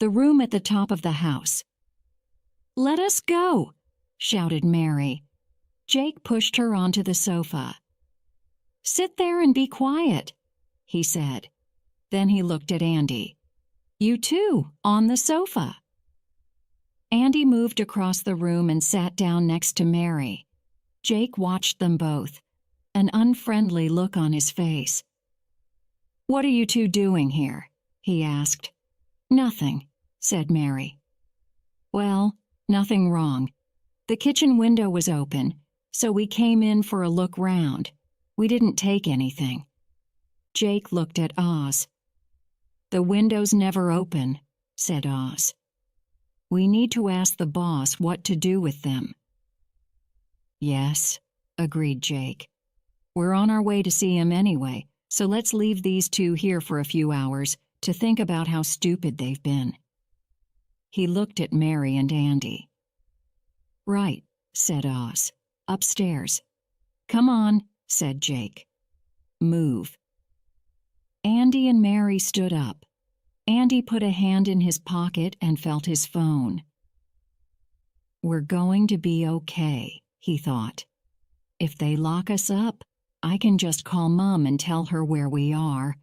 the room at the top of the house. "Let us go," shouted Mary. Jake pushed her onto the sofa. "Sit there and be quiet," he said. Then he looked at Andy. "You too, on the sofa." Andy moved across the room and sat down next to Mary. Jake watched them both, an unfriendly look on his face. "What are you two doing here?" he asked. "Nothing," said Mary. "Well, nothing wrong. The kitchen window was open, so we came in for a look round. We didn't take anything." Jake looked at Oz. "The window's never open," said Oz. "We need to ask the boss what to do with them." "Yes," agreed Jake. "We're on our way to see him anyway, so let's leave these two here for a few hours to think about how stupid they've been." He looked at Mary and Andy. "Right," said Oz. "Upstairs." "Come on," said Jake. "Move." Andy and Mary stood up. Andy put a hand in his pocket and felt his phone. "We're going to be okay," he thought. "If they lock us up, I can just call Mom and tell her where we are."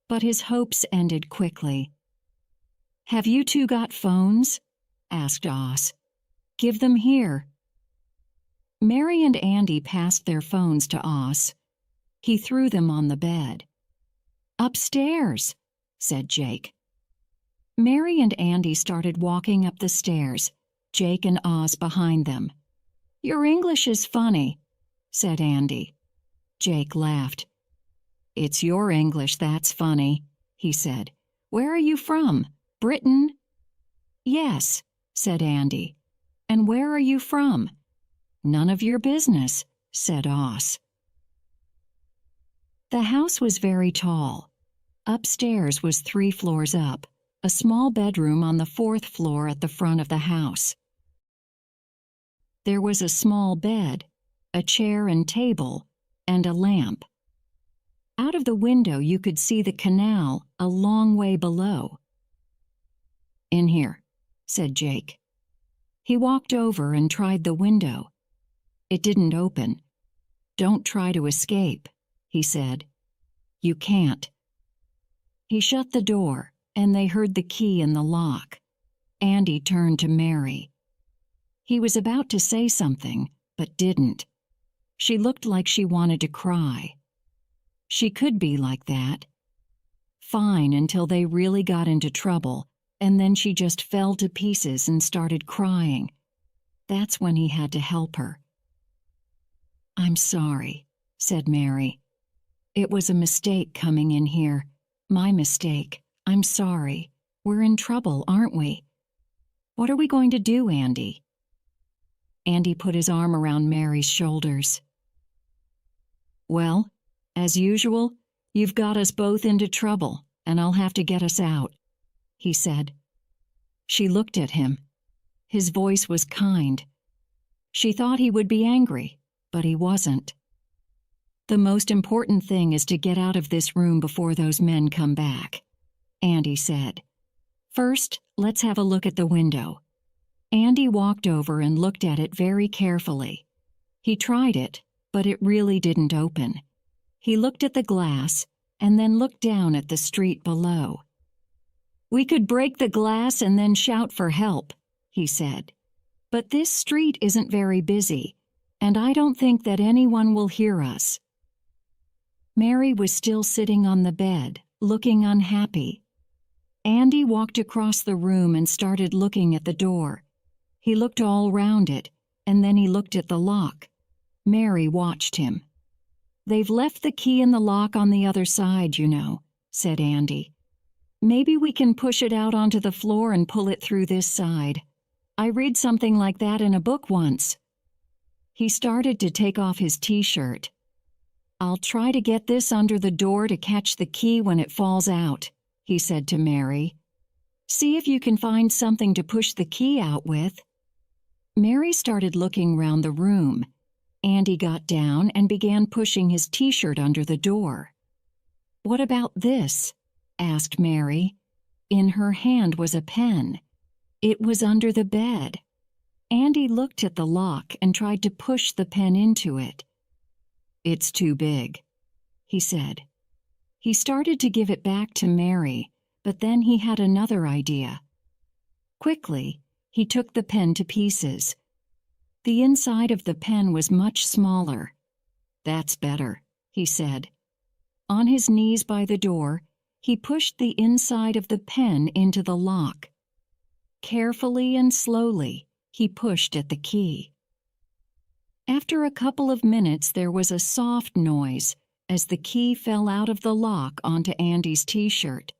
But his hopes ended quickly. "Have you two got phones?" asked Oz. "Give them here." Mary and Andy passed their phones to Oz. He threw them on the bed. "Upstairs," said Jake. Mary and Andy started walking up the stairs, Jake and Oz behind them. "Your English is funny," said Andy. Jake laughed. "It's your English that's funny," he said. "Where are you from? Britain?" "Yes," said Andy. "And where are you from?" "None of your business," said Oz. The house was very tall. Upstairs was 3 floors up, a small bedroom on the 4th floor at the front of the house. There was a small bed, a chair and table, and a lamp. Out of the window you could see the canal a long way below. "In here," said Jake. He walked over and tried the window. It didn't open. "Don't try to escape," he said. "You can't." He shut the door, and they heard the key in the lock. Andy turned to Mary. He was about to say something, but didn't. She looked like she wanted to cry. She could be like that. Fine until they really got into trouble, and then she just fell to pieces and started crying. That's when he had to help her. "I'm sorry," said Mary. "It was a mistake coming in here. My mistake. I'm sorry. We're in trouble, aren't we?" "What are we going to do, Andy?" Andy put his arm around Mary's shoulders. "Well, as usual, you've got us both into trouble, and I'll have to get us out," he said. She looked at him. His voice was kind. She thought he would be angry, but he wasn't. "The most important thing is to get out of this room before those men come back," Andy said. "First, let's have a look at the window." Andy walked over and looked at it very carefully. He tried it, but it really didn't open. He looked at the glass and then looked down at the street below. "We could break the glass and then shout for help," he said. "But this street isn't very busy, and I don't think that anyone will hear us." Mary was still sitting on the bed, looking unhappy. Andy walked across the room and started looking at the door. He looked all round it, and then he looked at the lock. Mary watched him. "They've left the key in the lock on the other side, you know," said Andy. "Maybe we can push it out onto the floor and pull it through this side. I read something like that in a book once." He started to take off his t-shirt. "I'll try to get this under the door to catch the key when it falls out," he said to Mary. "See if you can find something to push the key out with." Mary started looking round the room. Andy got down and began pushing his t-shirt under the door. "What about this?" asked Mary. In her hand was a pen. It was under the bed. Andy looked at the lock and tried to push the pen into it. "It's too big," he said. He started to give it back to Mary, but then he had another idea. Quickly, he took the pen to pieces. The inside of the pen was much smaller. "That's better," he said. On his knees by the door, he pushed the inside of the pen into the lock. Carefully and slowly, he pushed at the key. After a couple of minutes, there was a soft noise as the key fell out of the lock onto Andy's t-shirt.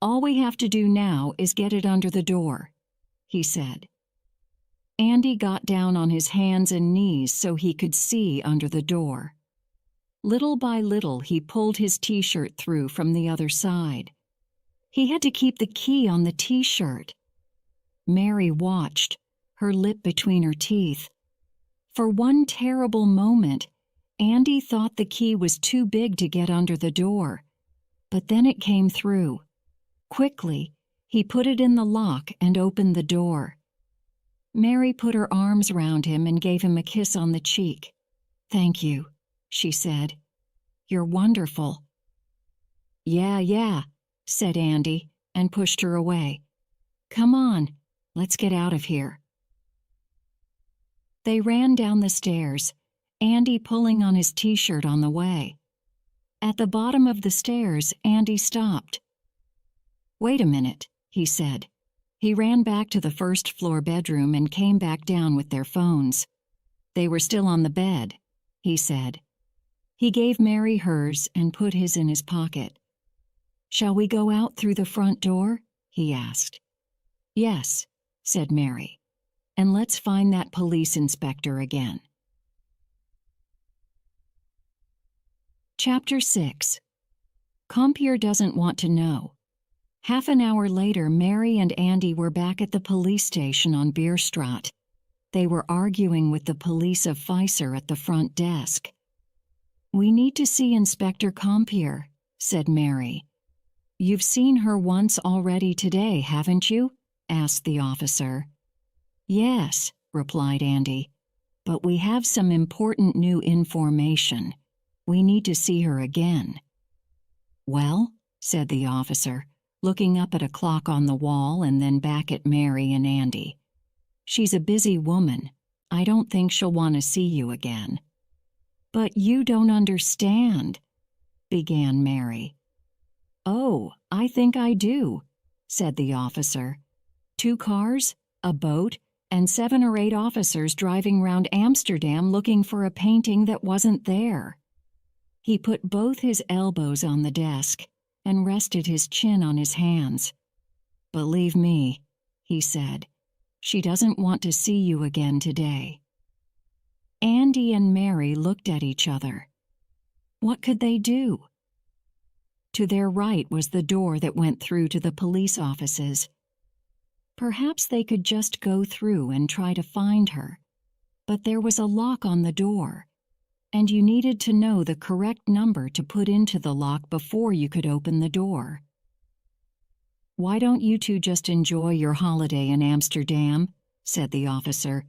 "All we have to do now is get it under the door," he said. Andy got down on his hands and knees so he could see under the door. Little by little, he pulled his t-shirt through from the other side. He had to keep the key on the t-shirt. Mary watched, her lip between her teeth. For one terrible moment, Andy thought the key was too big to get under the door, but then it came through. Quickly, he put it in the lock and opened the door. Mary put her arms round him and gave him a kiss on the cheek. "Thank you," she said. "You're wonderful." Yeah, said Andy and pushed her away. "Come on, let's get out of here." They ran down the stairs, Andy pulling on his t-shirt on the way. At the bottom of the stairs, Andy stopped. "Wait a minute," he said. He ran back to the first-floor bedroom and came back down with their phones. They were still on the bed, he said. He gave Mary hers and put his in his pocket. "Shall we go out through the front door?" he asked. "Yes," said Mary. "And let's find that police inspector again." Chapter 6. Compier doesn't want to know. Half an hour later, Mary and Andy were back at the police station on Bierstraat. They were arguing with the police officer at the front desk. "We need to see Inspector Compier," said Mary. "You've seen her once already today, haven't you?" asked the officer. "Yes," replied Andy, "but we have some important new information. We need to see her again." "Well," said the officer, looking up at a clock on the wall and then back at Mary and Andy. "She's a busy woman. I don't think she'll want to see you again." "But you don't understand," began Mary. "Oh, I think I do," said the officer. 2 cars, a boat, and 7 or 8 officers driving round Amsterdam looking for a painting that wasn't there." He put both his elbows on the desk and rested his chin on his hands. "Believe me," he said, "she doesn't want to see you again today." Andy and Mary looked at each other. What could they do? To their right was the door that went through to the police offices. Perhaps they could just go through and try to find her. But there was a lock on the door, and you needed to know the correct number to put into the lock before you could open the door. "Why don't you two just enjoy your holiday in Amsterdam?" said the officer.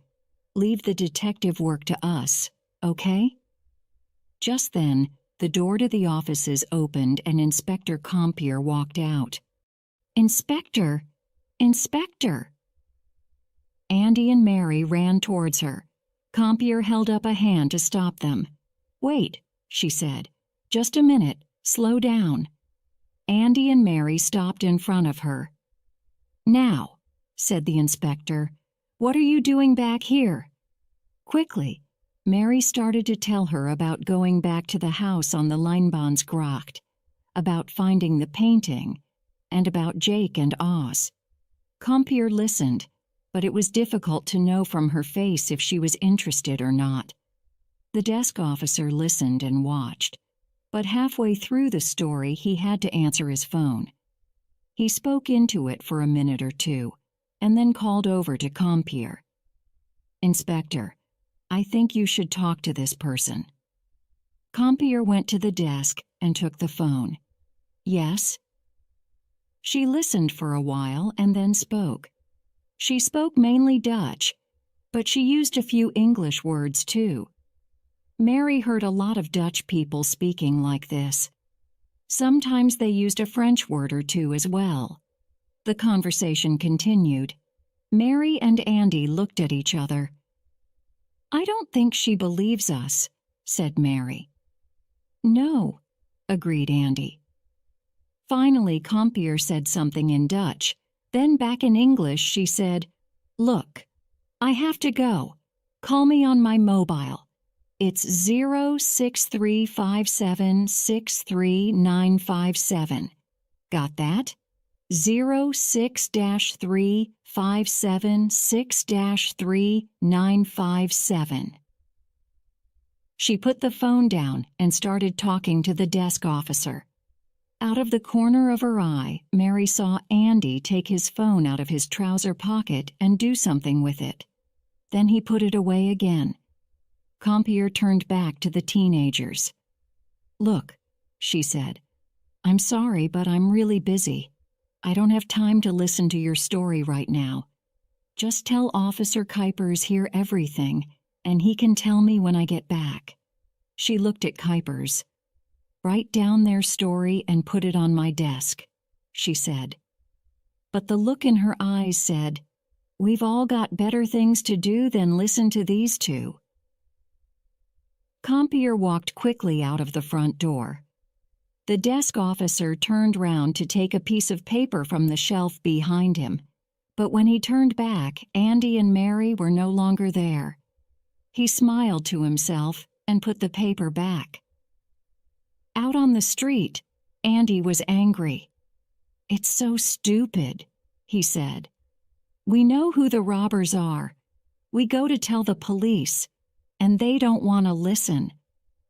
"Leave the detective work to us, okay?" Just then, the door to the offices opened and Inspector Compier walked out. "Inspector! Inspector!" Andy and Mary ran towards her. Compier held up a hand to stop them. "Wait," she said. "Just a minute. Slow down." Andy and Mary stopped in front of her. "Now," said the inspector, "what are you doing back here?" Quickly, Mary started to tell her about going back to the house on the Lijnbaansgracht, about finding the painting, and about Jake and Oz. Compier listened, but it was difficult to know from her face if she was interested or not. The desk officer listened and watched, but halfway through the story he had to answer his phone. He spoke into it for a minute or two, and then called over to Compier. "Inspector, I think you should talk to this person." Compier went to the desk and took the phone. "Yes?" She listened for a while and then spoke. She spoke mainly Dutch, but she used a few English words too. Mary heard a lot of Dutch people speaking like this. Sometimes they used a French word or two as well. The conversation continued. Mary and Andy looked at each other. "I don't think she believes us," said Mary. "No," agreed Andy. Finally, Compier said something in Dutch. Then back in English she said, "Look, I have to go. Call me on my mobile. It's 06357633957. Got that? 06-357-6-3957. She put the phone down and started talking to the desk officer. Out of the corner of her eye, Mary saw Andy take his phone out of his trouser pocket and do something with it. Then he put it away again. Compier turned back to the teenagers. "Look," she said, "I'm sorry, but I'm really busy. I don't have time to listen to your story right now. Just tell Officer Kuipers here everything, and he can tell me when I get back." She looked at Kuipers. "Write down their story and put it on my desk," she said. But the look in her eyes said, "We've all got better things to do than listen to these two." Compier walked quickly out of the front door. The desk officer turned round to take a piece of paper from the shelf behind him, but when he turned back, Andy and Mary were no longer there. He smiled to himself and put the paper back. Out on the street, Andy was angry. "It's so stupid," he said. "We know who the robbers are. We go to tell the police, and they don't want to listen.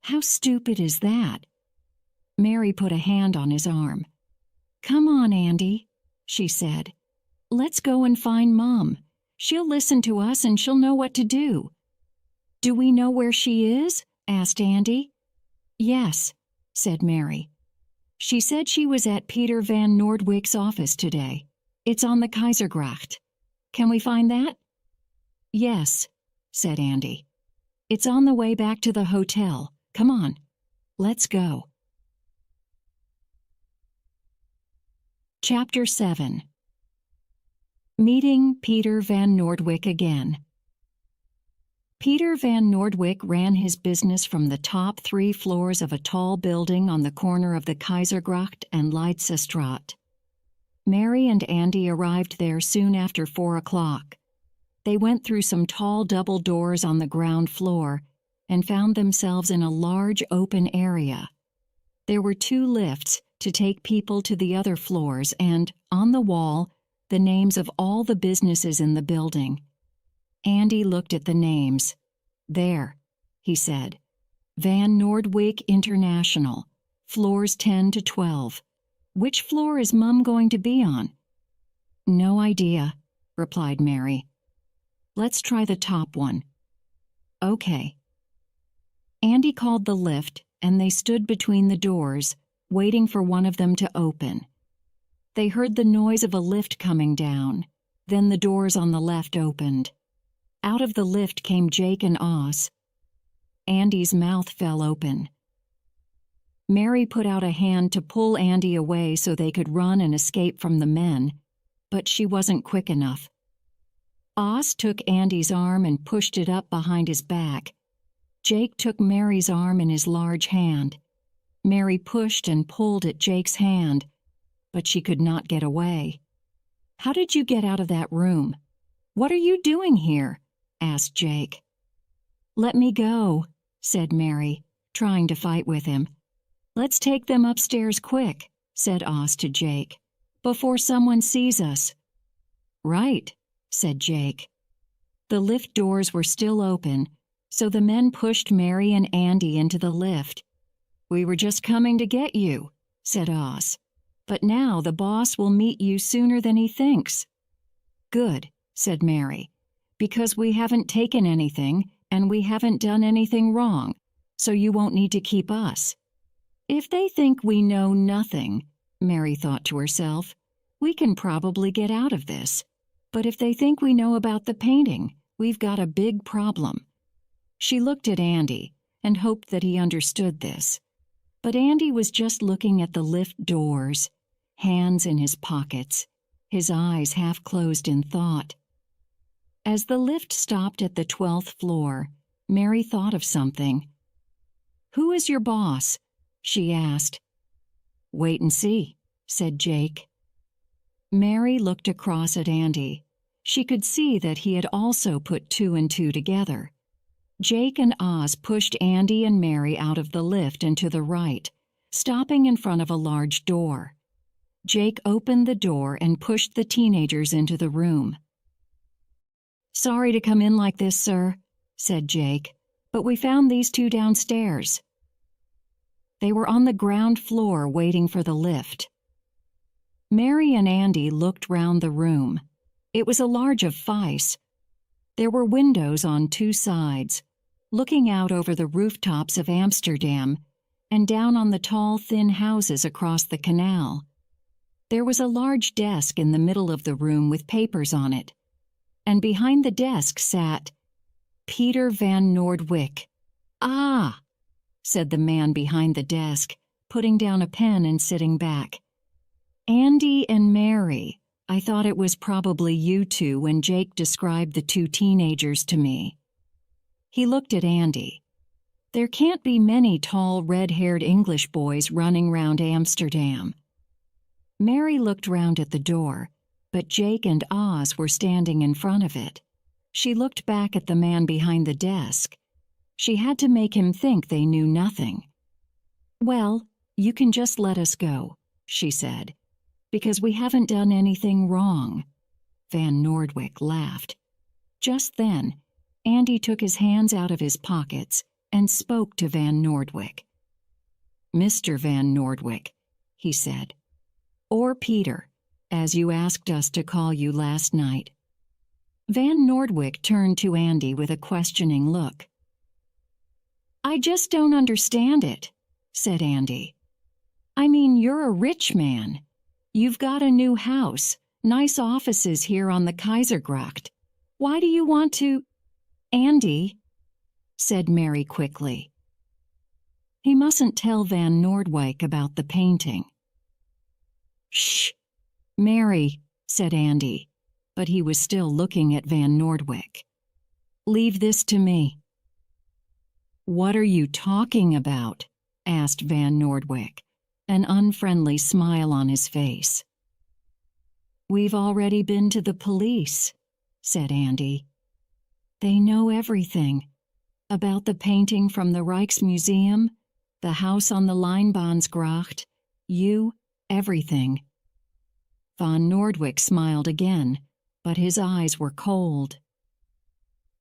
How stupid is that?" Mary put a hand on his arm. "Come on, Andy," she said. "Let's go and find Mom. She'll listen to us and she'll know what to do." "Do we know where she is?" asked Andy. "Yes," said Mary. "She said she was at Peter van Noordwijk's office today. It's on the Keizergracht. Can we find that?" "Yes," said Andy. "It's on the way back to the hotel. Come on, let's go." Chapter 7. Meeting Peter van Noordwijk again. Peter van Noordwijk ran his business from the top 3 floors of a tall building on the corner of the Keizergracht and Leidsestraat. Mary and Andy arrived there soon after 4 o'clock. They went through some tall double doors on the ground floor and found themselves in a large open area. There were 2 lifts to take people to the other floors and, on the wall, the names of all the businesses in the building. Andy looked at the names. "There," he said. "Van Noordwijk International, floors 10 to 12. Which floor is Mum going to be on?" "No idea," replied Mary. "Let's try the top one." "Okay." Andy called the lift, and they stood between the doors, waiting for one of them to open. They heard the noise of a lift coming down. Then the doors on the left opened. Out of the lift came Jake and Oz. Andy's mouth fell open. Mary put out a hand to pull Andy away so they could run and escape from the men, but she wasn't quick enough. Oz took Andy's arm and pushed it up behind his back. Jake took Mary's arm in his large hand. Mary pushed and pulled at Jake's hand, but she could not get away. "How did you get out of that room? What are you doing here?" asked Jake. "Let me go," said Mary, trying to fight with him. "Let's take them upstairs quick," said Oz to Jake, "before someone sees us." "Right," said Jake. The lift doors were still open, so the men pushed Mary and Andy into the lift. "We were just coming to get you," said Oz. "But now the boss will meet you sooner than he thinks." "Good," said Mary, "because we haven't taken anything and we haven't done anything wrong, so you won't need to keep us." "If they think we know nothing," Mary thought to herself, We can probably get out of this. But if they think we know about the painting, we've got a big problem." She looked at Andy and hoped that he understood this. But Andy was just looking at the lift doors, hands in his pockets, his eyes half closed in thought. As the lift stopped at the 12th floor, Mary thought of something. "Who is your boss?" she asked. "Wait and see," said Jake. Mary looked across at Andy. She could see that he had also put 2 and 2 together. Jake and Oz pushed Andy and Mary out of the lift and to the right, stopping in front of a large door. Jake opened the door and pushed the teenagers into the room. "Sorry to come in like this, sir," said Jake, "but we found these 2 downstairs." They were on the ground floor waiting for the lift. Mary and Andy looked round the room. It was a large office. There were windows on 2 sides, looking out over the rooftops of Amsterdam and down on the tall, thin houses across the canal. There was a large desk in the middle of the room with papers on it, and behind the desk sat Peter Van Nordwyck. "Ah," said the man behind the desk, putting down a pen and sitting back. "Andy and Mary. I thought it was probably you 2 when Jake described the 2 teenagers to me." He looked at Andy. "There can't be many tall, red-haired English boys running round Amsterdam." Mary looked round at the door, but Jake and Oz were standing in front of it. She looked back at the man behind the desk. She had to make him think they knew nothing. "Well, you can just let us go," she said, "because we haven't done anything wrong." Van Nordwyck laughed. Just then, Andy took his hands out of his pockets and spoke to Van Nordwyck. "Mr. Van Nordwyck," he said, "or Peter, as you asked us to call you last night." Van Nordwyck turned to Andy with a questioning look. "I just don't understand it," said Andy. "I mean, you're a rich man. You've got a new house, nice offices here on the Kaisergracht. Why do you want to—" "Andy," said Mary quickly. "He mustn't tell Van Nordwyck about the painting." "Shh, Mary," said Andy, but he was still looking at Van Nordwyck. "Leave this to me." "What are you talking about?" asked Van Nordwyck, an unfriendly smile on his face. "We've already been to the police," said Andy. "They know everything. About the painting from the Rijksmuseum, the house on the Lijnbaansgracht, you, everything." Van Nordwyck smiled again, but his eyes were cold.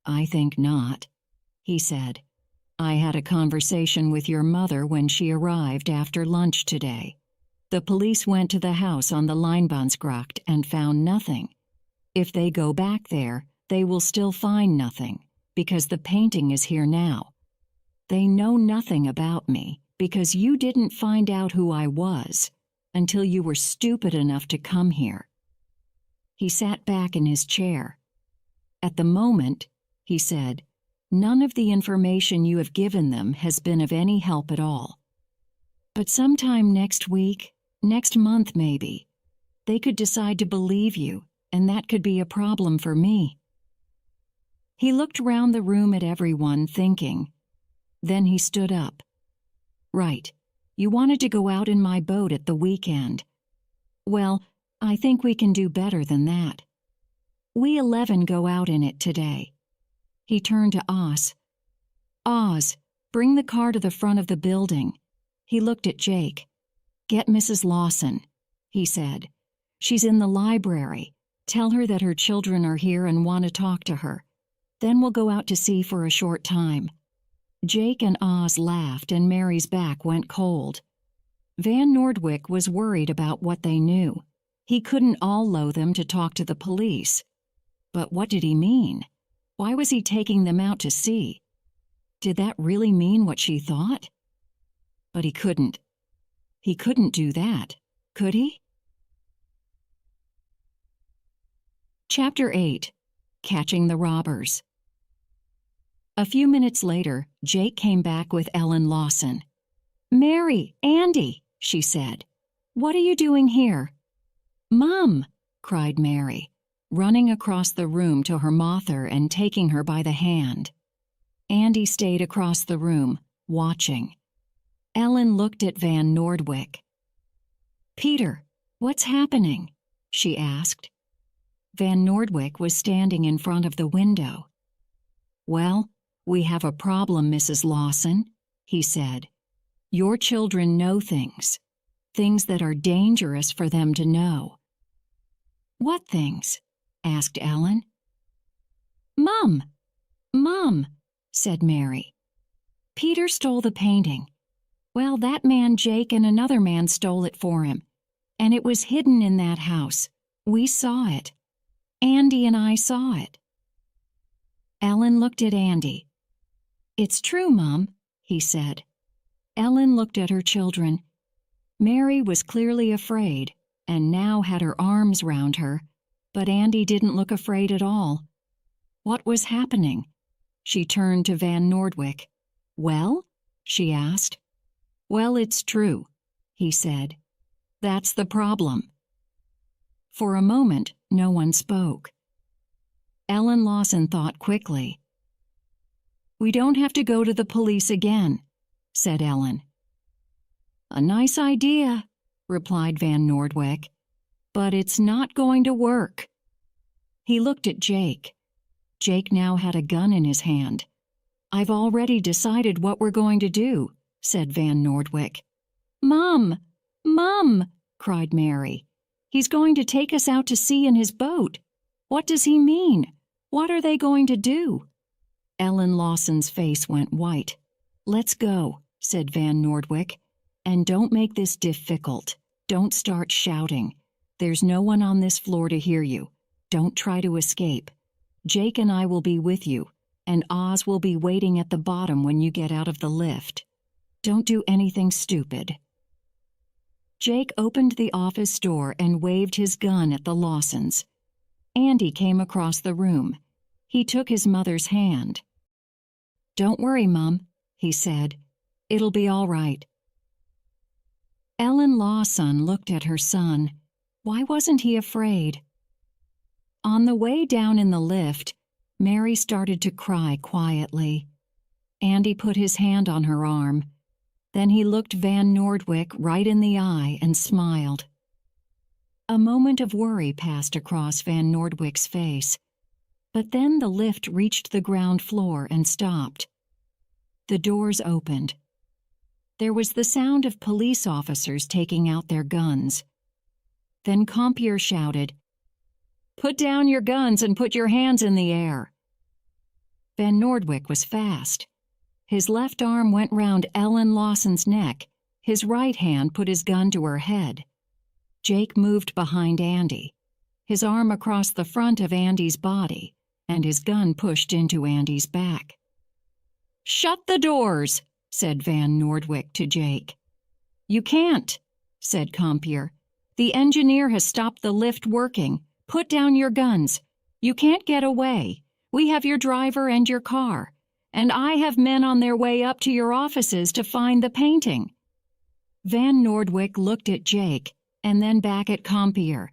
"I think not," he said. "I had a conversation with your mother when she arrived after lunch today. The police went to the house on the Lijnbaansgracht and found nothing. If they go back there, they will still find nothing, because the painting is here now. They know nothing about me, because you didn't find out who I was until you were stupid enough to come here." He sat back in his chair. "At the moment," he said, "none of the information you have given them has been of any help at all. But sometime next week, next month maybe, they could decide to believe you, and that could be a problem for me." He looked round the room at everyone, thinking. Then he stood up. "Right, you wanted to go out in my boat at the weekend. Well, I think we can do better than that. We 11 go out in it today." He turned to Oz. "Oz, bring the car to the front of the building." He looked at Jake. "Get Mrs. Lawson," he said. "She's in the library. Tell her that her children are here and want to talk to her. Then we'll go out to sea for a short time." Jake and Oz laughed and Mary's back went cold. Van Nordwyck was worried about what they knew. He couldn't allow them to talk to the police. But what did he mean? Why was he taking them out to sea? Did that really mean what she thought? But he couldn't. He couldn't do that, could he? Chapter 8. Catching the Robbers. A few minutes later, Jake came back with Ellen Lawson. "Mary, Andy," she said. "What are you doing here?" "Mom!" cried Mary, running across the room to her mother and taking her by the hand. Andy stayed across the room, watching. Ellen looked at Van Nordwyk. "Peter, what's happening?" she asked. Van Nordwyk was standing in front of the window. "Well, we have a problem, Mrs. Lawson," he said. "Your children know things that are dangerous for them to know." "What things?" asked Ellen. "Mom, Mom," said Mary. "Peter stole the painting. Well, that man Jake and another man stole it for him, and it was hidden in that house. We saw it. Andy and I saw it." Ellen looked at Andy. "It's true, Mom," he said. Ellen looked at her children. Mary was clearly afraid and now had her arms round her, but Andy didn't look afraid at all. What was happening? She turned to Van Nordwyk. "Well?" she asked. "Well, it's true," he said. "That's the problem." For a moment, no one spoke. Ellen Lawson thought quickly. "We don't have to go to the police again," said Ellen. "A nice idea," replied Van Nordwyk, "but it's not going to work." He looked at Jake. Jake now had a gun in his hand. "I've already decided what we're going to do," said Van Nordwyk. "Mom! Mom!" cried Mary. "He's going to take us out to sea in his boat. What does he mean? What are they going to do?" Ellen Lawson's face went white. "Let's go," said Van Nordwyk. "And don't make this difficult. Don't start shouting. There's no one on this floor to hear you. Don't try to escape. Jake and I will be with you, and Oz will be waiting at the bottom when you get out of the lift. Don't do anything stupid." Jake opened the office door and waved his gun at the Lawsons. Andy came across the room. He took his mother's hand. "Don't worry, Mom," he said. "It'll be all right." Ellen Lawson looked at her son. Why wasn't he afraid? On the way down in the lift, Mary started to cry quietly. Andy put his hand on her arm. Then he looked Van Nordwyk right in the eye and smiled. A moment of worry passed across Van Nordwyk's face. But then the lift reached the ground floor and stopped. The doors opened. There was the sound of police officers taking out their guns. Then Compier shouted, "Put down your guns and put your hands in the air." Van Nordwyk was fast. His left arm went round Ellen Lawson's neck. His right hand put his gun to her head. Jake moved behind Andy, his arm across the front of Andy's body, and his gun pushed into Andy's back. "Shut the doors," said Van Nordwyk to Jake. "You can't," said Compier. "The engineer has stopped the lift working. Put down your guns. You can't get away. We have your driver and your car. And I have men on their way up to your offices to find the painting." Van Nordwyk looked at Jake and then back at Compier.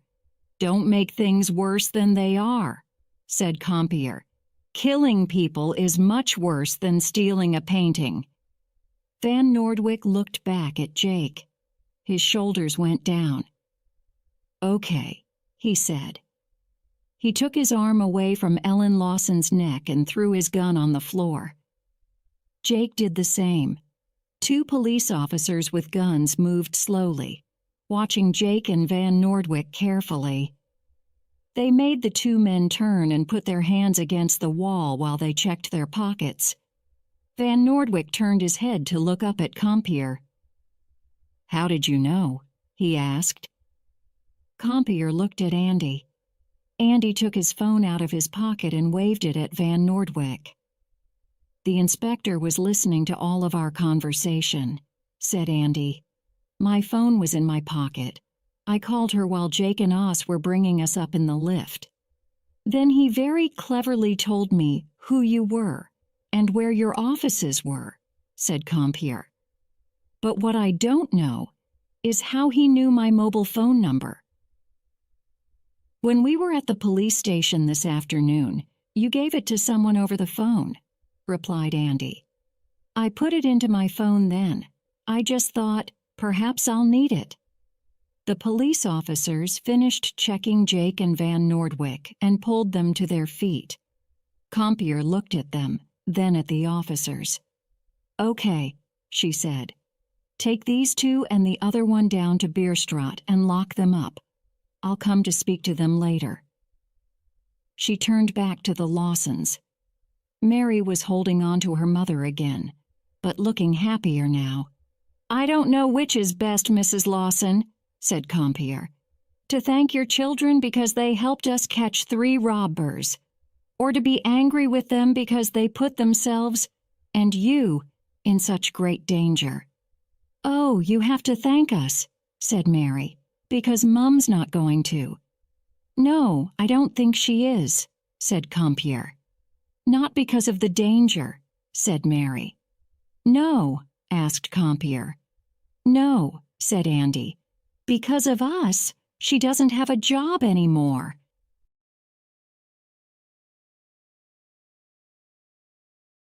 "Don't make things worse than they are," said Compier. "Killing people is much worse than stealing a painting." Van Nordwyk looked back at Jake. His shoulders went down. "Okay," he said. He took his arm away from Ellen Lawson's neck and threw his gun on the floor. Jake did the same. Two police officers with guns moved slowly, watching Jake and Van Nordwyk carefully. They made the two men turn and put their hands against the wall while they checked their pockets. Van Nordwyk turned his head to look up at Compier. "How did you know?" he asked. Compier looked at Andy. Andy took his phone out of his pocket and waved it at Van Nordwyk. "The inspector was listening to all of our conversation," said Andy. "My phone was in my pocket. I called her while Jake and Oz were bringing us up in the lift." Then he very cleverly told me who you were and where your offices were, said Compier. But what I don't know is how he knew my mobile phone number. When we were at the police station this afternoon, you gave it to someone over the phone, replied Andy. I put it into my phone then. I just thought, perhaps I'll need it. The police officers finished checking Jake and Van Nordwick and pulled them to their feet. Compier looked at them, then at the officers. Okay, she said. Take these two and the other one down to Bierstraat and lock them up. I'll come to speak to them later. She turned back to the Lawsons. Mary was holding on to her mother again, but looking happier now. I don't know which is best, Mrs. Lawson, said Compier. To thank your children because they helped us catch 3 robbers, or to be angry with them because they put themselves, and you, in such great danger. Oh, you have to thank us, said Mary, because Mum's not going to. No, I don't think she is, said Compier. Not because of the danger, said Mary. No, asked Compier. No, said Andy. Because of us, she doesn't have a job anymore.